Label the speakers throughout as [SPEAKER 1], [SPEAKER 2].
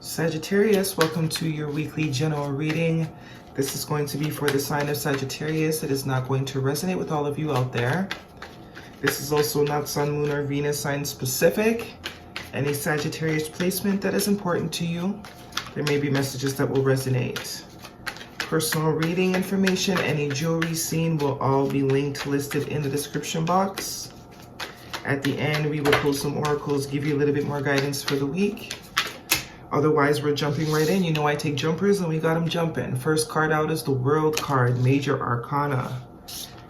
[SPEAKER 1] Sagittarius, welcome to your weekly general reading. This is going to be for the sign of Sagittarius. It is not going to resonate with all of you out there. This is also not Sun, Moon, or Venus sign specific. Any Sagittarius placement that is important to you, there may be messages that will resonate. Personal reading information, any jewelry seen will all be linked, listed in the description box. At the end, we will pull some oracles, give you a little bit more guidance for the week. Otherwise, we're jumping right in. You know I take jumpers and we got them jumping. First card out is the World card, Major Arcana.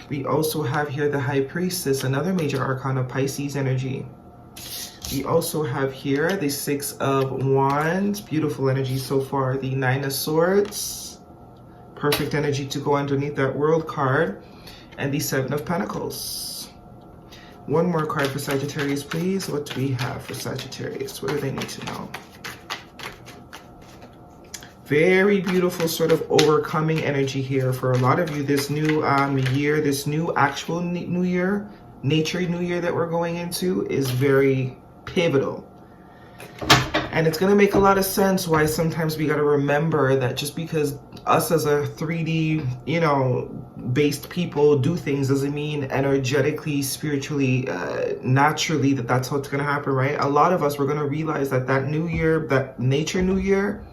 [SPEAKER 1] We also have here the High Priestess, another Major Arcana, Pisces energy. We also have here the Six of Wands, beautiful energy so far. The Nine of Swords, perfect energy to go underneath that World card. And the Seven of Pentacles. One more card for Sagittarius, please. What do we have for Sagittarius? What do they need to know? Very beautiful sort of overcoming energy here for a lot of you. This new year, this new actual new year, nature new year that we're going into is very pivotal. And it's going to make a lot of sense why sometimes we got to remember that just because us as a 3D, based people do things doesn't mean energetically, spiritually, naturally that's how it's going to happen, right? A lot of us, we're going to realize that that new year, that nature new year,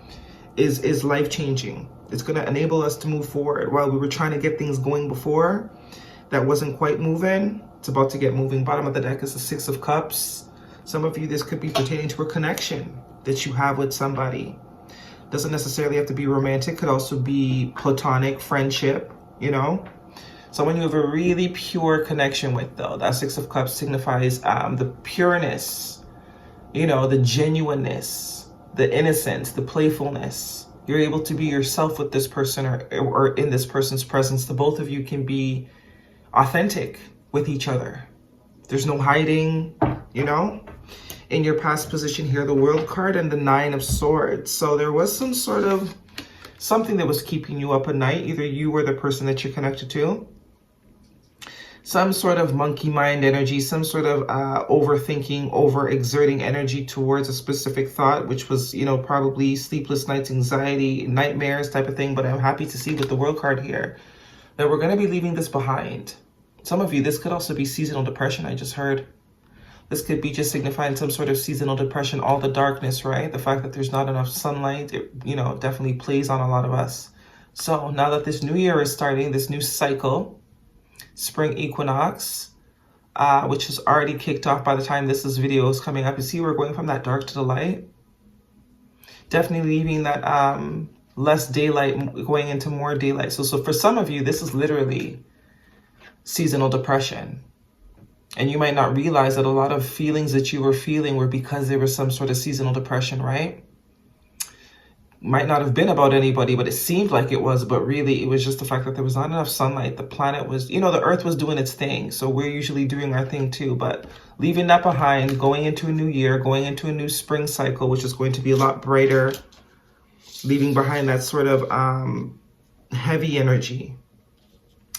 [SPEAKER 1] is life-changing. It's going to enable us to move forward. While we were trying to get things going before, that wasn't quite moving. It's about to get moving. Bottom of the deck is the Six of Cups. Some of you, this could be pertaining to a connection that you have with somebody. Doesn't necessarily have to be romantic. Could also be platonic, friendship, Someone you have a really pure connection with, though. That Six of Cups signifies the pureness, the genuineness, the innocence, the playfulness. You're able to be yourself with this person or in this person's presence. The both of you can be authentic with each other. There's no hiding, In your past position here, the World card and the Nine of Swords. So there was some sort of something that was keeping you up at night. Either you or the person that you're connected to. Some sort of monkey mind energy, some sort of overthinking, overexerting energy towards a specific thought, which was, probably sleepless nights, anxiety, nightmares type of thing. But I'm happy to see with the World card here that we're going to be leaving this behind. Some of you, this could also be seasonal depression, I just heard. This could be just signifying some sort of seasonal depression, all the darkness, right? The fact that there's not enough sunlight, it, definitely plays on a lot of us. So now that this new year is starting, this new cycle, spring equinox, which is already kicked off by the time this video is coming up. You see, we're going from that dark to the light. Definitely leaving that less daylight, going into more daylight. So for some of you, this is literally seasonal depression. And you might not realize that a lot of feelings that you were feeling were because there was some sort of seasonal depression, right? Might not have been about anybody, but it seemed like it was. But really, it was just the fact that there was not enough sunlight. The planet was, the earth was doing its thing. So we're usually doing our thing too. But leaving that behind, going into a new year, going into a new spring cycle, which is going to be a lot brighter. Leaving behind that sort of heavy energy.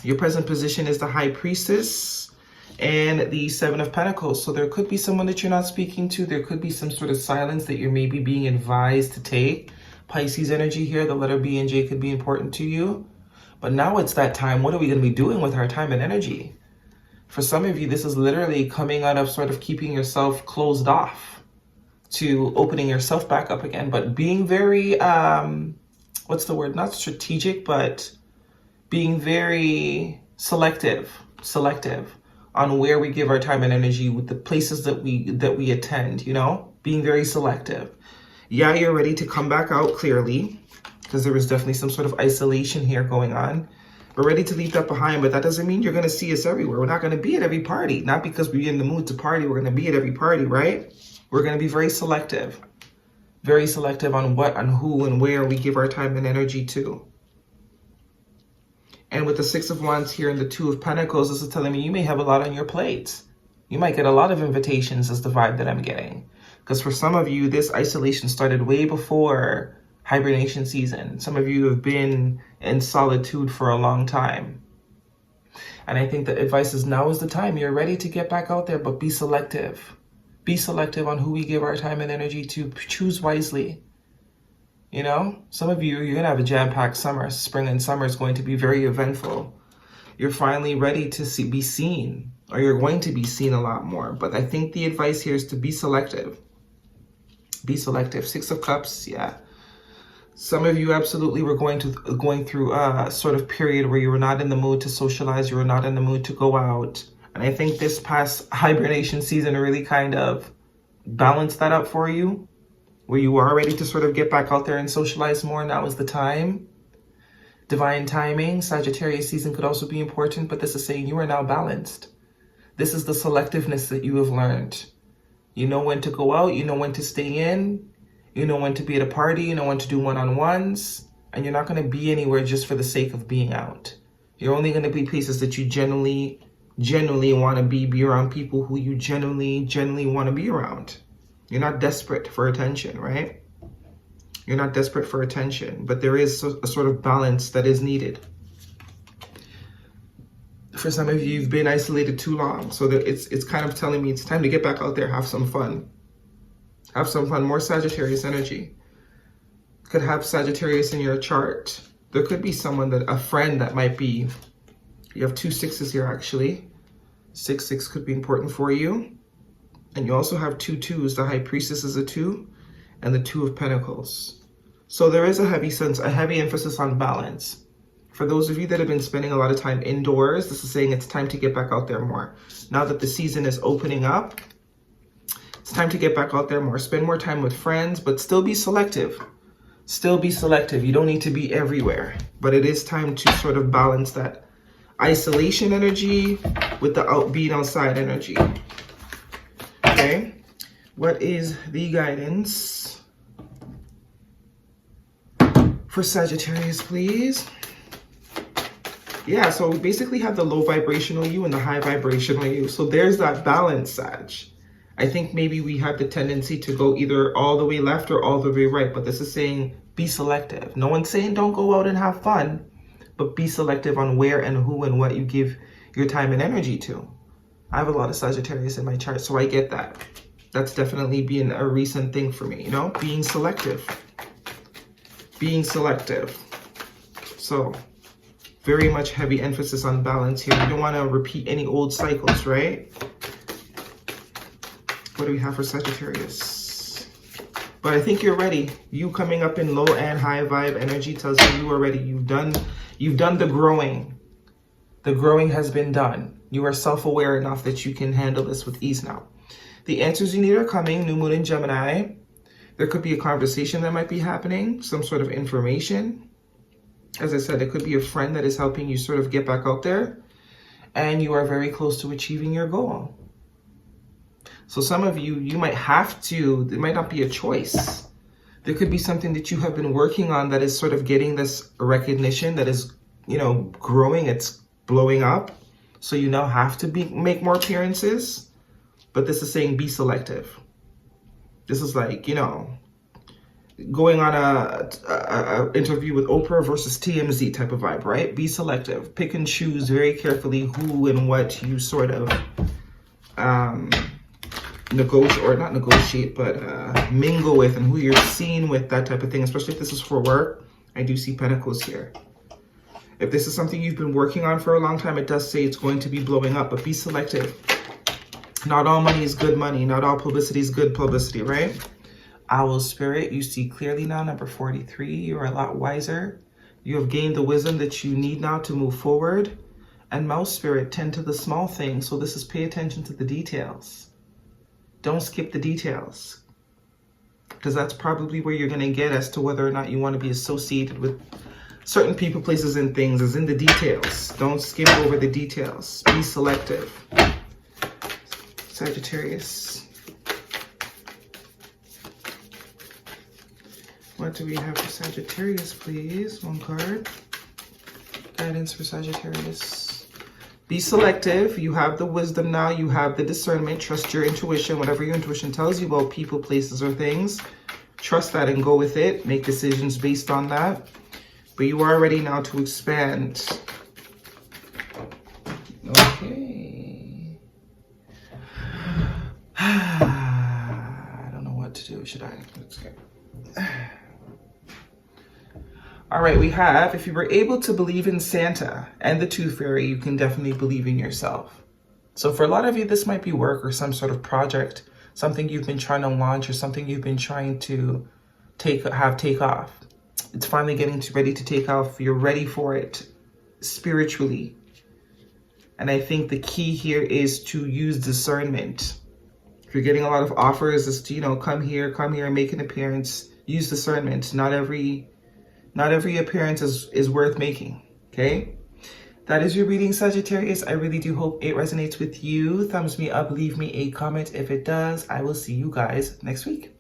[SPEAKER 1] Your present position is the High Priestess and the Seven of Pentacles. So there could be someone that you're not speaking to. There could be some sort of silence that you're maybe being advised to take. Pisces energy here, the letter B and J could be important to you. But now it's that time. What are we going to be doing with our time and energy? For some of you, this is literally coming out of sort of keeping yourself closed off to opening yourself back up again. But being very, what's the word? Not strategic, but being very selective on where we give our time and energy with the places that we attend, being very selective. Yeah, you're ready to come back out clearly because there was definitely some sort of isolation here going on. We're ready to leave that behind, but that doesn't mean you're going to see us everywhere. We're not going to be at every party. Not because we're in the mood to party. We're going to be at every party, right? We're going to be very selective on what, on who, and where we give our time and energy to. And with the Six of Wands here and the Two of Pentacles, this is telling me you may have a lot on your plate. You might get a lot of invitations is the vibe that I'm getting. Because for some of you, this isolation started way before hibernation season. Some of you have been in solitude for a long time. And I think the advice is now is the time. You're ready to get back out there, but be selective. Be selective on who we give our time and energy to. Choose wisely. You know, some of you, you're going to have a jam-packed summer. Spring and summer is going to be very eventful. You're finally ready to be seen, or you're going to be seen a lot more. But I think the advice here is to be selective. Be selective. 6 of Cups, yeah. Some of you absolutely were going through a sort of period where you were not in the mood to socialize, you were not in the mood to go out. And I think this past hibernation season really kind of balanced that up for you, where you are ready to sort of get back out there and socialize more. Now is the time. Divine timing. Sagittarius season could also be important, but this is saying you are now balanced. This is the selectiveness that you have learned. You know when to go out, you know when to stay in, you know when to be at a party, you know when to do one-on-ones, and you're not going to be anywhere just for the sake of being out. You're only going to be places that you genuinely want to be around people who you genuinely want to be around. You're not desperate for attention, right? You're not desperate for attention, but there is a sort of balance that is needed. For some of you, you've been isolated too long, so that it's kind of telling me it's time to get back out there, have some fun. Have some fun. More Sagittarius energy. Could have Sagittarius in your chart. There could be someone, a friend that might be, you have 2 6s here actually. 6 could be important for you. And you also have 2 2s. The High Priestess is a 2, and the 2 of Pentacles. So there is a heavy emphasis on balance. For those of you that have been spending a lot of time indoors, this is saying it's time to get back out there more. Now that the season is opening up, it's time to get back out there more. Spend more time with friends, but still be selective. Still be selective. You don't need to be everywhere, but it is time to sort of balance that isolation energy with the being outside energy. Okay, what is the guidance for Sagittarius, please? Yeah, so we basically have the low vibrational you and the high vibrational you. So there's that balance, Sag. I think maybe we have the tendency to go either all the way left or all the way right, but this is saying be selective. No one's saying don't go out and have fun, but be selective on where and who and what you give your time and energy to. I have a lot of Sagittarius in my chart, so I get that. That's definitely been a recent thing for me, you know, being selective. Being selective. So very much heavy emphasis on balance here. You don't want to repeat any old cycles, right? What do we have for Sagittarius? But I think you're ready. You coming up in low and high vibe energy tells me you are ready. You've done the growing. The growing has been done. You are self-aware enough that you can handle this with ease now. The answers you need are coming. New moon in Gemini. There could be a conversation that might be happening, some sort of information. As I said, it could be a friend that is helping you sort of get back out there, and you are very close to achieving your goal. So some of you, you might have to, it might not be a choice. There could be something that you have been working on that is sort of getting this recognition that is, you know, growing, it's blowing up. So you now have to make more appearances, but this is saying be selective. This is like, you know, going on a interview with Oprah versus TMZ type of vibe, right? Be selective. Pick and choose very carefully who and what you sort of negotiate, or not negotiate, but mingle with, and who you're seen with, that type of thing. Especially if this is for work. I do see Pentacles here. If this is something you've been working on for a long time, it does say it's going to be blowing up, but be selective. Not all money is good money. Not all publicity is good publicity, right? Owl Spirit, you see clearly now, number 43. You're a lot wiser. You have gained the wisdom that you need now to move forward. And Mouse Spirit, tend to the small things. So this is pay attention to the details. Don't skip the details. Because that's probably where you're going to get as to whether or not you want to be associated with certain people, places, and things, is in the details. Don't skim over the details. Be selective. Sagittarius. What do we have for Sagittarius, please? One card. Guidance for Sagittarius. Be selective. You have the wisdom now. You have the discernment. Trust your intuition. Whatever your intuition tells you about people, places, or things, trust that and go with it. Make decisions based on that. But you are ready now to expand. Okay. I don't know what to do. Should I? Let's go. All right, we have, if you were able to believe in Santa and the Tooth Fairy, you can definitely believe in yourself. So for a lot of you, this might be work or some sort of project, something you've been trying to launch or something you've been trying to take off. It's finally getting ready to take off. You're ready for it spiritually. And I think the key here is to use discernment. If you're getting a lot of offers, is to, you know, come here and make an appearance. Use discernment. Not every appearance is worth making, okay? That is your reading, Sagittarius. I really do hope it resonates with you. Thumbs me up, leave me a comment if it does. I will see you guys next week.